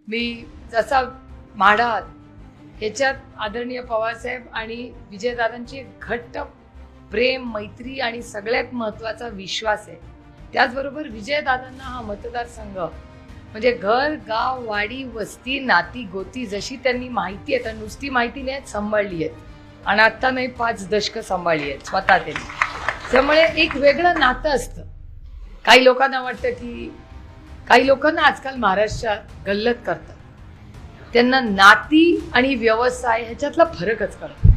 मी जसा म्हाडात ह्याच्यात आदरणीय पवारसाहेब आणि विजयदादांची घट्ट प्रेम मैत्री आणि सगळ्यात महत्त्वाचा विश्वास आहे. त्याचबरोबर विजयदादांना हा मतदारसंघ म्हणजे घर गाव वाडी वस्ती नाती गोती जशी त्यांनी माहिती आहे, नुसती माहिती नाही सांभाळली आहेत आणि आत्ता नाही 5 दशकं सांभाळली आहेत स्वतः त्यांनी. त्यामुळे एक वेगळं नातं असतं. काही लोकांना वाटतं की काही लोकांना आजकाल महाराष्ट्रात गल्लत करतात, त्यांना नाती आणि व्यवसाय ह्याच्यातला फरकच कळतो.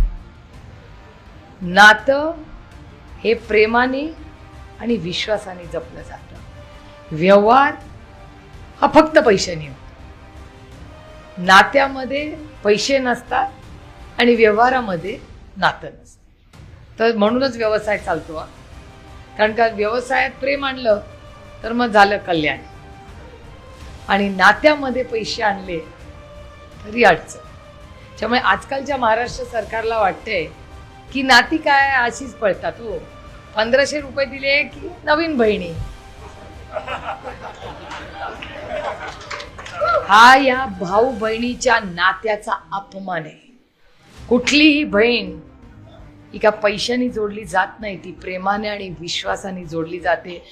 नातं हे प्रेमाने आणि विश्वासाने जपलं जातं. व्यवहार हा फक्त पैशाने होतो. नात्यामध्ये पैसे नसतात आणि व्यवहारामध्ये नातं नसतं. तर म्हणूनच व्यवसाय चालतो हा. कारण का व्यवसायात प्रेम आणलं तर मग झालं कल्याण, आणि नात्यामध्ये पैसे आणले तरी अडचण. त्यामुळे आजकालच्या महाराष्ट्र सरकारला वाटतंय की नाती काय अशीच पळतात. हो, 1500 रुपये दिले की नवीन बहिणी. हा या भाऊ बहिणीच्या नात्याचा अपमान आहे. कुठलीही बहीण ही का पैशाने जोडली जात नाही, ती प्रेमाने आणि विश्वासाने जोडली जाते.